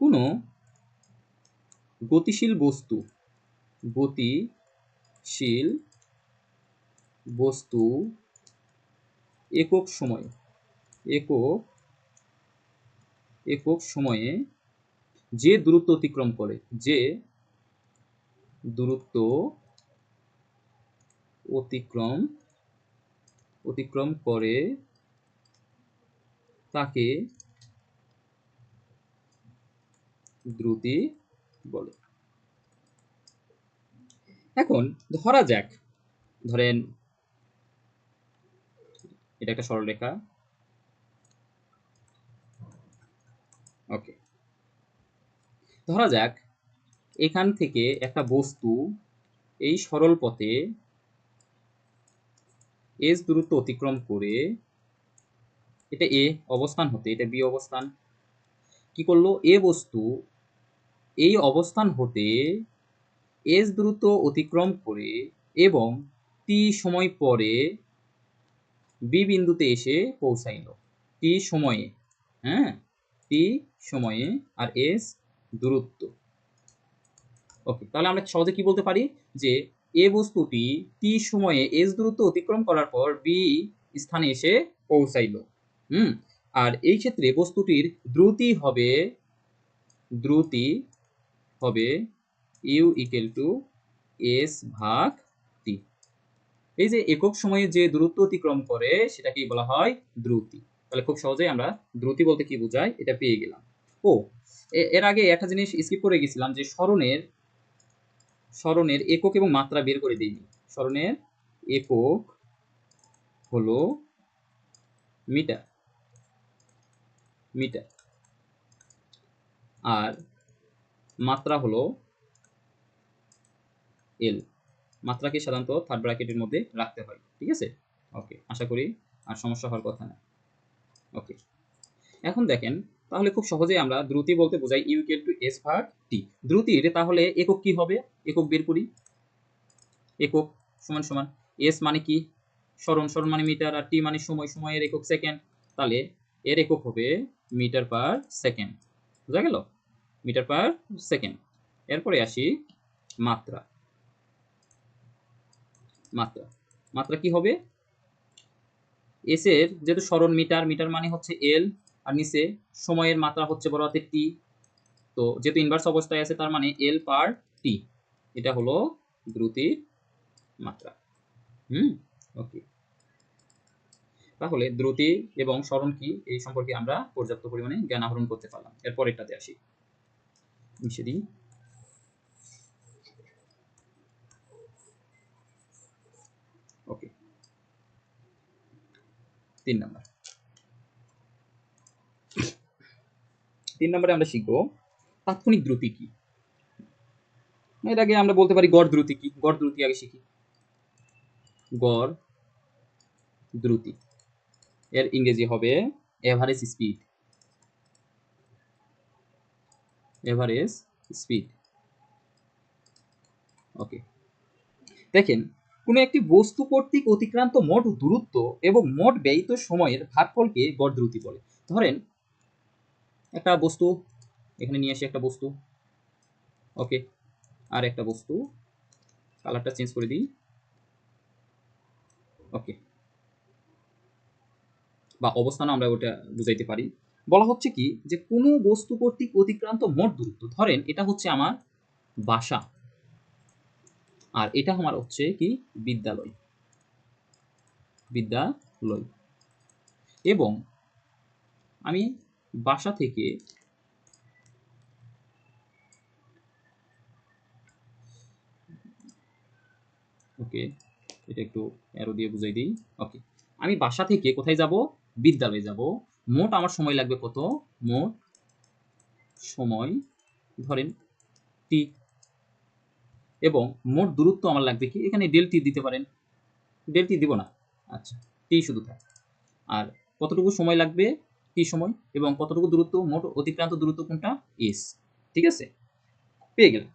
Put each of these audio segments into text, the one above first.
কোনো গতিশীল বস্তু একক সময়ে যে দূরত্ব অতিক্রম করে তাকে দ্রুতি বলে। এখন ধরেন এটা একটা সরলরেখা। ওকে, ধরা যাক এখান থেকে একটা বস্তু এই সরল পথে এস দূরত্ব অতিক্রম করে, এটা এ অবস্থান হতে এটা বি অবস্থান, কি করলো, এ বস্তু এই অবস্থান হতে এস দূরত্ব অতিক্রম করে এবং টি সময় পরে বি বিন্দুতে এসে পৌঁছাইল। টি সময়ে, টি সময়ে আর এস দূরত্ব। ওকে, তাহলে আমরা সহজে কি বলতে পারি যে এ বস্তুটি টি সময়ে এস দূরত্ব অতিক্রম করার পর বি স্থানে এসে পৌঁছাইল। আর এই ক্ষেত্রে বস্তুটির দ্রুতি হবে ইউ ইকুয়াল টু এস ভাগ টি। এই যে একক সময়ে যে দূরত্ব অতিক্রম করে সেটাকেই বলা হয় দ্রুতি। তাহলে খুব সহজেই আমরা দ্রুতি বলতে কি বোঝায় এটা পেয়ে গেলাম। এর আগে একটা জিনিস স্কিপ করে গেছিলাম যে সরণের একক এবং মাত্রা বের করে দিইনি। সরণের একক হলো মিটার, আর মাত্রা হলো এল। মাত্রাকে সাধারণত থার্ড ব্র্যাকেটের মধ্যে রাখতে হয়, ঠিক আছে? ওকে, আশা করি আর সমস্যা হওয়ার কথা না। ওকে, এখন দেখেন তাহলে খুব সহজেই আমরা দ্রুতি বলতে বোঝাই ইউ ইকুয়াল টু এস ভাগ টি। দ্রুতির তাহলে একক কি হবে? একক বের করি। একক সমান সমান এস মানে কি? সরণ মানে মিটার, আর টি মানে সময়ের একক সেকেন্ড। তাহলে এর একক হবে মিটার পার সেকেন্ড। বুঝা গেল? Metre per second. এরপরে আসি মাত্রা কি হবে? এস এর যেহেতু সরণ মিটার মানে হচ্ছে এল, আর নিচে সময়ের মাত্রা হচ্ছে বড় হাতের টি। তো যেহেতু ইনভার্স অবস্থায় আছে তার মানে এল পার টি। এটা হলো দ্রুতির মাত্রা। ওকে, তাহলে দ্রুতি এবং সরণ কি এই সম্পর্কে আমরা পর্যাপ্ত পরিমাণে জ্ঞান আহরণ করতে পারলাম। এরপর এটাতে আসি। মিশে দিই। ওকে, 3 নম্বরে আমরা শিখব তাৎক্ষণিক দ্রুতি কি। এর আগে আমরা বলতে পারি গড় দ্রুতি কি। গড় দ্রুতি আগে শিখি। গড় দ্রুতি এর ইংরেজি হবে এভারেজ স্পিড। ওকে, দেখেন কোনো একটি বস্তু কর্তৃক অতিক্রান্ত মোট দূরত্ব এবং মোট ব্যয়িত সময়ের ভাগফলকে গড় দ্রুতি বলে। ধরেন একটা বস্তু এখানে নিয়ে আসি, একটা বস্তু। ওকে, আর একটা বস্তু, কালারটা চেঞ্জ করে দিই। ওকে, বা অবস্থান আমরা ওটা বুঝাইতে পারি। বলা হচ্ছে কি যে কোনো বস্তু কর্তৃক অতিক্রান্ত মোট দূরত্ব, ধরেন এটা হচ্ছে আমার বাসা, আর এটা আমার হচ্ছে কি বিদ্যালয়, এবং আমি বাসা থেকে ওকে, এটা একটু অ্যারো দিয়ে বুঝাই দিই। ওকে, আমি বাসা থেকে কোথায় যাব? বিদ্যালয়ে যাব। মোট আমার সময় লাগবে কত? মোট সময় ধরেন টি, এবং মোট দূরত্ব আমার লাগবে কি? এখানে ডেল টি দিতে পারেন। ডেল টি দিব না, আচ্ছা টি শুধু থাক। আর কতটুকু সময় লাগবে? টি সময়। এবং কতটুকু দূরত্ব? মোট অতিক্রান্ত দূরত্ব কোনটা? এস। ঠিক আছে, পেয়ে গেলাম।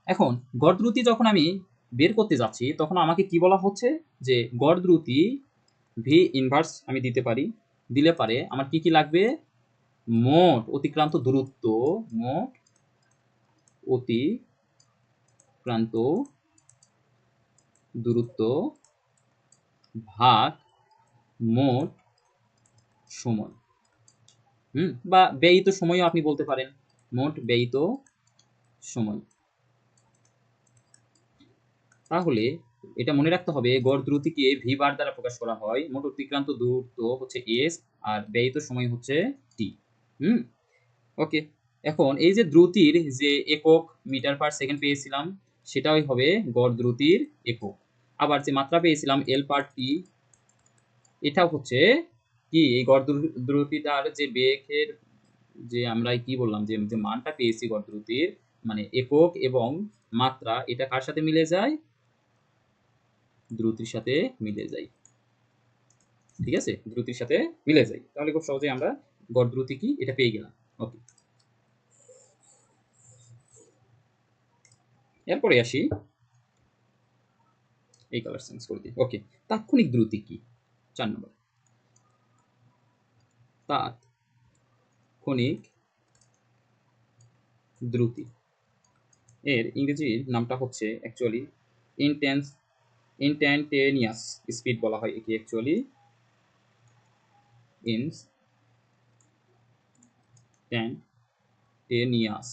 এখন গড় দ্রুতি যখন আমি বের করতে যাচ্ছি তখন আমাকে কি বলা হচ্ছে যে গড় দ্রুতি ভি ইনভার্স আমি দিতে পারি। দিলে পারে আমার কি লাগবে? মোট অতিক্রান্ত দূরত্ব, মোট অতিক্রান্ত দূরত্ব ভাগ মোট সময়, বা ব্যয়িত সময়ও আপনি বলতে পারেন, মোট ব্যয়িত সময়। তাহলে এটা মনে রাখতে হবে, গড় দ্রুতিকে ভি বার দ্বারা প্রকাশ করা হয়, মোট অতিক্রান্ত দূরত্ব হচ্ছে এস, আর ব্যয়িত সময় হচ্ছে টি। ওকে, এখন এই যে দ্রুতির যে একক মিটার পার সেকেন্ড পেয়েছিলাম, সেটাই হবে গড় দ্রুতির একক। আবার যে মাত্রা পেয়েছিলাম এল পার টি, এটাও হচ্ছে কি এই গড় দ্রুতিটার যে বেগের যে আমরা কি বললাম যে মানটা পেয়েছি গড় দ্রুতির, মানে একক এবং মাত্রা, এটা কার সাথে মিলে যায়? দ্রুতির সাথে মিলে যায়। ঠিক আছে, দ্রুতির সাথে মিলে যায়। তাহলে খুব সহজে আমরা গড় দ্রুতি কি এটা পেয়ে গেলাম। ওকে, এরপরে আসি, এই কালার চেঞ্জ করে দিই। ওকে, তাৎক্ষণিক দ্রুতি কি? 4 নম্বর, তাৎক্ষণিক দ্রুতি এর ইংরেজি নামটা হচ্ছে অ্যাকচুয়ালি ইনস্ট্যান্টেনিয়াস স্পিড বলা হয় একে, অ্যাকচুয়ালি ইনস্ট্যান্টেনিয়াস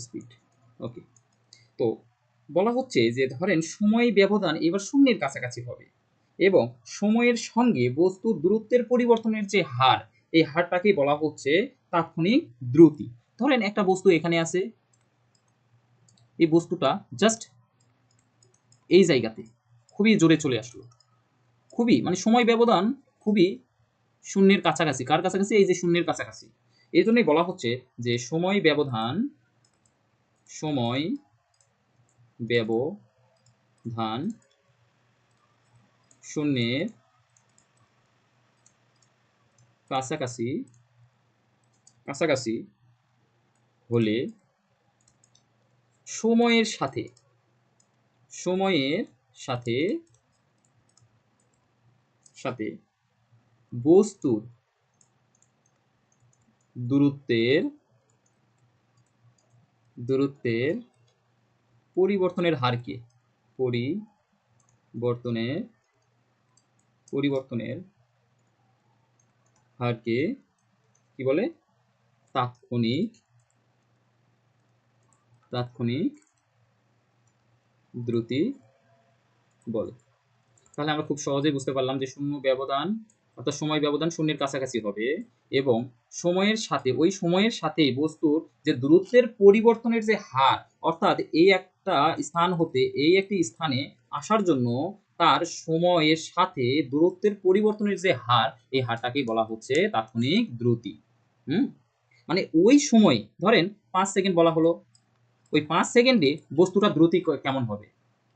স্পিড। ওকে, তো বলা হচ্ছে যে ধরেন সময় ব্যবধান এবার শূন্যের কাছাকাছি হবে এবং সময়ের সঙ্গে বস্তুর দূরত্বের পরিবর্তনের যে হার, এই হারটাকেই বলা হচ্ছে তাৎক্ষণিক দ্রুতি। ধরেন একটা বস্তু এখানে আছে, এই বস্তুটা জাস্ট এই জায়গাতে খুবই জোরে চলে আসলো, খুবই মানে সময় ব্যবধান খুবই শূন্যের কাছাকাছি। কার কাছাকাছি? এই যে শূন্যের কাছাকাছি। এই জন্যই বলা হচ্ছে যে সময় ব্যবধান শূন্যের কাছাকাছি কাছাকাছি হলে সময়ের সাথে সাথে সাথে বস্তুর দূরত্বের পরিবর্তনের হারকে পরিবর্তনের হারকে কি বলে? তাৎক্ষণিক দ্রুতি বলে। তাহলে আমরা খুব সহজেই বুঝতে পারলাম যে শূন্য ব্যবধান অর্থাৎ সময় ব্যবধান শূন্যের কাছাকাছি হবে এবং সময়ের সাথে ওই সময়ের সাথে বস্তুর যে দূরত্বের পরিবর্তনের যে হার, অর্থাৎ এই একটা স্থান হতে এই একটি স্থানে আসার জন্য তার সময়ের সাথে দূরত্বের পরিবর্তনের যে হার, এই হারটাকেই বলা হচ্ছে তাৎক্ষণিক দ্রুতি। মানে ওই সময় ধরেন 5 সেকেন্ড বলা হলো, ওই 5 সেকেন্ডে বস্তুটা দ্রুতি কেমন হবে,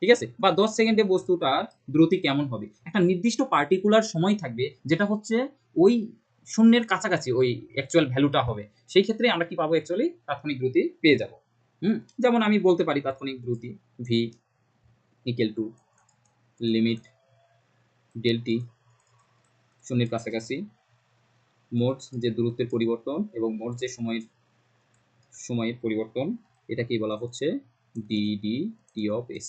ঠিক আছে, বা 10 সেকেন্ডে বস্তুটার দ্রুতি কেমন হবে, একটা নির্দিষ্ট পার্টিকুলার সময় থাকবে যেটা হচ্ছে ওই শূন্যের কাছাকাছি ওই অ্যাকচুয়াল ভ্যালুটা হবে। সেই ক্ষেত্রে আমরা কি পাবো? অ্যাকচুয়ালি তাৎক্ষণিক দ্রুতি পেয়ে যাব। যেমন আমি বলতে পারি তাৎক্ষণিক দ্রুতি v equal to limit del t শূন্যের কাছাকাছি মোট যে দূরত্বের পরিবর্তন এবং মোট যে সময়ের পরিবর্তন, এটাকেই বলা হচ্ছে ডি টি অফ এস,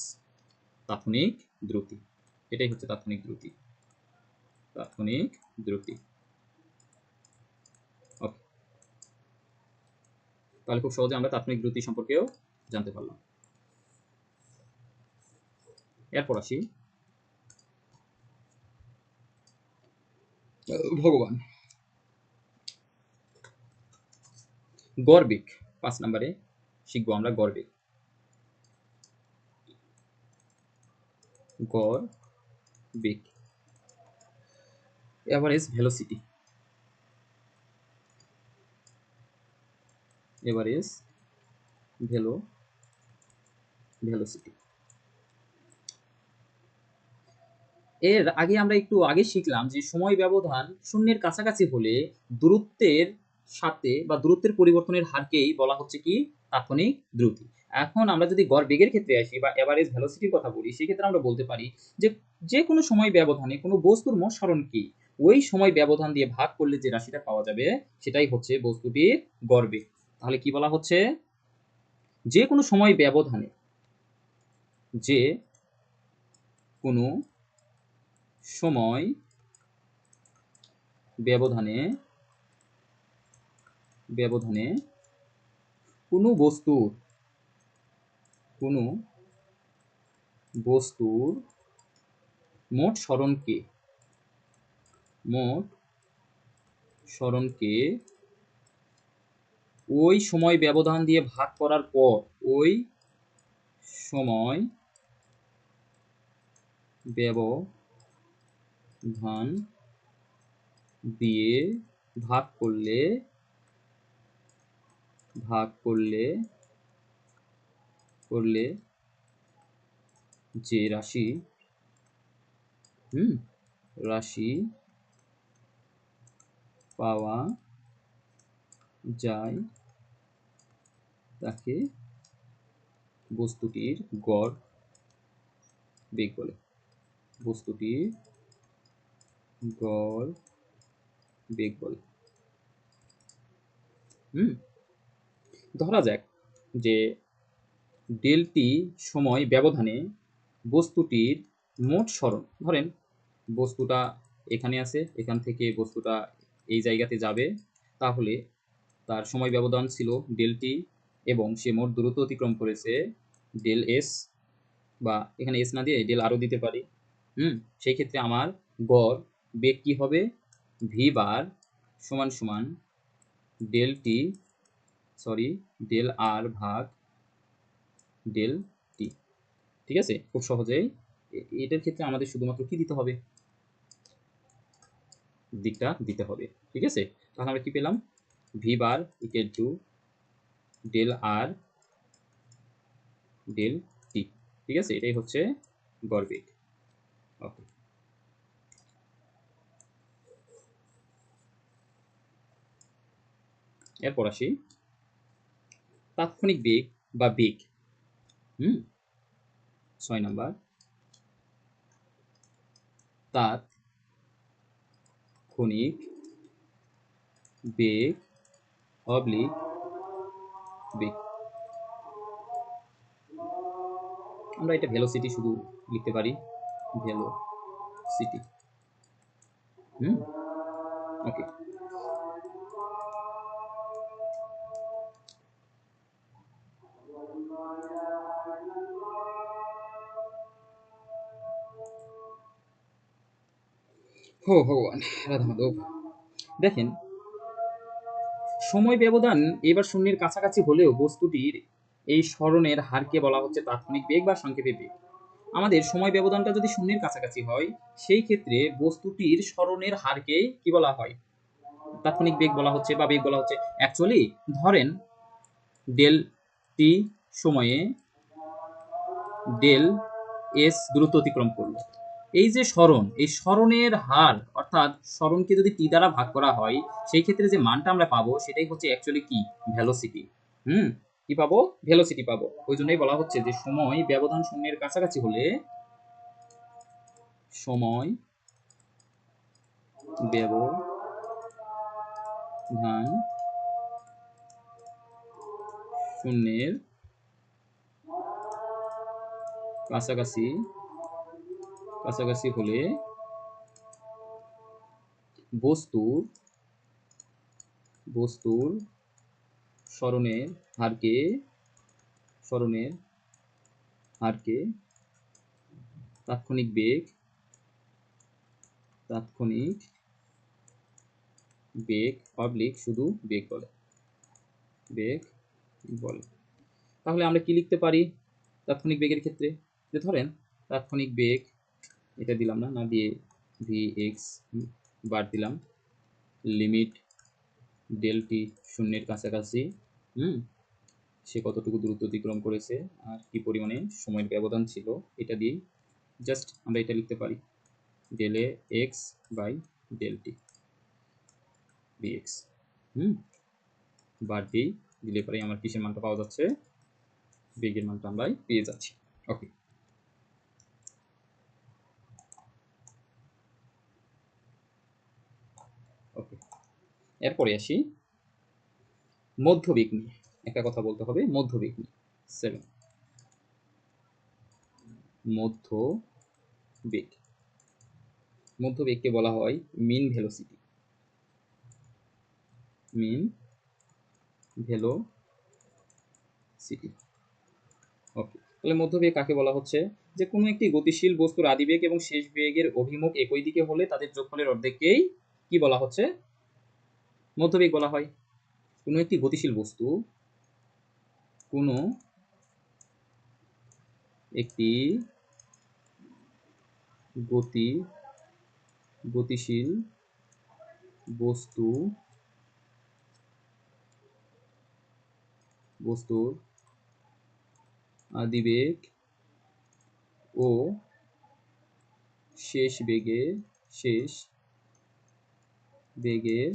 তাৎক্ষণিক দ্রুতি। এটাই হচ্ছে তাৎক্ষণিক দ্রুতি। ওকে, তাহলে খুব সহজে আমরা তাৎক্ষণিক দ্রুতি সম্পর্কেও জানতে পারলাম। এরপর আসি ভগবান গড়বেগ। 5 নম্বরে শিখবো আমরা গড়বেগ। Average velocity, velocity. এর আগে আমরা একটু আগে শিখলাম যে সময় ব্যবধান শূন্যের কাছাকাছি হলে দূরত্বের সাথে বা দূরত্বের পরিবর্তনের হারকেই বলা হচ্ছে কি? তাৎক্ষণিক দ্রুতি। এখন আমরা যদি গড় বেগের ক্ষেত্রে আসি বা এভারেজ ভেলোসিটির কথা বলি, সেক্ষেত্রে আমরা বলতে পারি যে যে কোনো সময় ব্যবধানে কোনো বস্তুর মোট সরণ কি, ওই সময় ব্যবধান দিয়ে ভাগ করলে যে রাশিটা পাওয়া যাবে সেটাই হচ্ছে বস্তুটির গড় বেগ। তাহলে কি বলা হচ্ছে, যে কোনো সময় ব্যবধানে, যে কোনো সময় ব্যবধানে ব্যবধানে কোনো বস্তুর মোট সরণকে ওই সময় ব্যবধান দিয়ে ভাগ করার পর ওই সময় ব্যবধান দিয়ে ভাগ করলে যে রাশি পাওয়া যায় তাকে বস্তুটির গড় বেগ বলে। বস্তুটির গড় বেগ বলে। ধরা যাক যে ডেলটি সময় ব্যবধানে বস্তুটির মোট সরণ, ধরেন বস্তুটা এখানে আছে, এখান থেকে বস্তুটা এই জায়গাতে যাবে, তাহলে তার সময় ব্যবধান ছিল ডেলটি এবং সে মোট দূরত্ব অতিক্রম করেছে ডেল এস, বা এখানে এস না দিয়ে ডেল আরও দিতে পারি। সেই ক্ষেত্রে আমার গড় বেগ কি হবে, ভি বার সমান সমান ডেল আর ভাগ ডেল টি। ঠিক আছে, খুব সহজেই এটার ক্ষেত্রে আমাদের শুধুমাত্র কি দিতে হবে, দিকটা দিতে হবে। ঠিক আছে, তাহলে আমরা কি পেলাম, v bar equal to del r del t. ঠিক আছে, এটাই হচ্ছে গড় বেগ। ওকে, এরপর আসি তাৎক্ষণিক বেগ বা বেগ। 6 নাম্বার, তাৎক্ষণিক বেগ অবলিক বেগ। আমরা এটা ভেলোসিটি শুধু লিখতে পারি, ভেলোসিটি। ওকে, হো ভগবান রাধা মাধব। দেখেন, সময় ব্যবধান এবার শূন্যের কাছাকাছি হলেও বস্তুটির এই সরণের হারকে বলা হচ্ছে তাৎক্ষণিক বেগ বা সংক্ষেপে বেগ। আমাদের সময় ব্যবধানটা যদি শূন্যের কাছাকাছি হয়, সেই ক্ষেত্রে বস্তুটির সরণের হারকে কি বলা হয়, তাৎক্ষণিক বেগ বলা হচ্ছে বা বেগ বলা হচ্ছে। অ্যাকচুয়ালি ধরেন ডেল টি সময়ে ডেল এস দূরত্ব অতিক্রম করলো, এই যে সরণ, এই সরণের হার অর্থাৎ সরণকে যদি টি দ্বারা ভাগ করা হয়, সেই ক্ষেত্রে যে মানটা আমরা পাবো সেটাই হচ্ছে অ্যাকচুয়ালি কি, ভেলোসিটি। কি পাবো, ভেলোসিটি পাবো। ওই জন্যই বলা হচ্ছে যে সময় ব্যবধান শূন্যের কাছাকাছি হলে সময় ব্যবধান শূন্যের কাছাকাছি হলে বস্তুর সরণের হারকে তাৎক্ষণিক বেগ অবলিক শুধু বেগ বলে। তাহলে আমরা কি লিখতে পারি তাৎক্ষণিক বেগের ক্ষেত্রে, যে ধরেন তাৎক্ষণিক বেগ, এটা দিলাম না দিয়ে ভি এক্স বার দিলাম, লিমিট ডেল টি শূন্যের কাছাকাছি, সে কতটুকু দূরত্ব অতিক্রম করেছে আর কি পরিমাণে সময়ের ব্যবধান ছিল, এটা দিয়ে জাস্ট আমরা এটা লিখতে পারি del a x by del t dx. বার দিলে পরে আমার কিসের মানটা পাওয়া যাচ্ছে, বেগের মানটা আমরা পেয়ে যাচ্ছি। ওকে, এরপরে আসি মধ্যবেগ নিয়ে, একটা কথা বলতে হবে মধ্যবেগ নিয়ে। 7 মধ্যবেগ, মধ্যবেগকে বলা হয় মিন ভেলোসিটি, মিন ভেলোসিটি। ওকে, তাহলে মধ্যবেগ কাকে বলা হচ্ছে? যে কোনো একটি গতিশীল বস্তুর আদিবেগ এবং শেষ বেগের অভিমুখ একই দিকে হলে তাদের যোগফলের অর্ধেককেই কি বলা হচ্ছে? মধ্যবেগ বলা হয়। কোনো একটি গতিশীল বস্তু, কোনো একটি গতিশীল বস্তুর আদিবেগ ও শেষ বেগের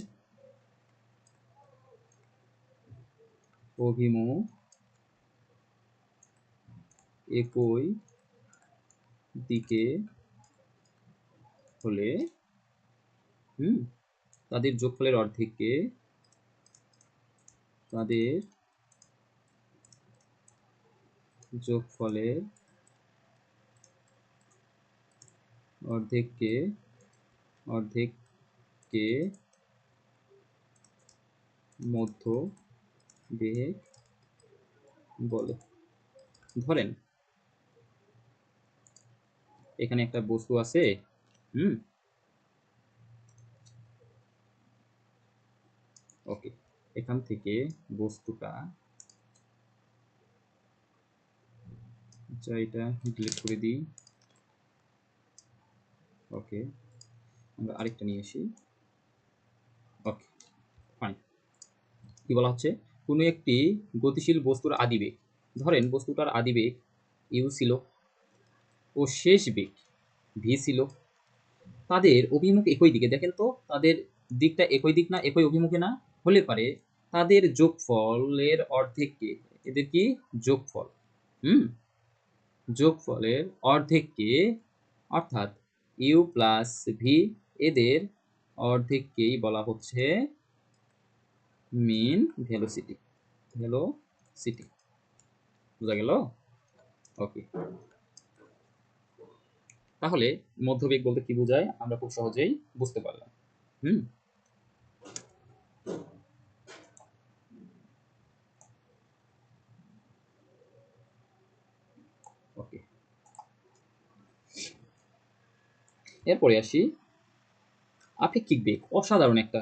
অভিমুখ একই দিকে হলে তাদের যোগফলের অর্ধেককে অর্ধেককে মধ্যবেগ বলে। ধরেন এখানে একটা বস্তু আছে, ওকে, এখান থেকে বস্তুটা, এটা ডিলিট করে দিই। ওকে, আমরা আরেকটা নিয়ে আসি। ওকে, ফাইন। কি বলা হচ্ছে? কোনো একটি গতিশীল বস্তুর আদিবেগ, ধরেন বস্তুটার আদিবেগ ইউ ছিল ও শেষ বেগ ভি ছিল, তাদের অভিমুখ একই দিকে। দেখেন তো তাদের দিকটা একই দিক না, একই অভিমুখে না হলে পারে তাদের যোগফলের অর্ধেককে, এদের কি যোগফল, যোগফলের অর্ধেককে, অর্থাৎ ইউ প্লাস ভি, এদের অর্ধেককেই বলা হচ্ছে মিন ভেলোসিটি। বুঝা গেল? ওকে, তাহলে মধ্যবেগ বলতে কি বোঝায় আমরা খুব সহজেই বুঝতে পারলাম। ওকে, এরপরে আসি আপেক্ষিক বেগ। অসাধারণ একটা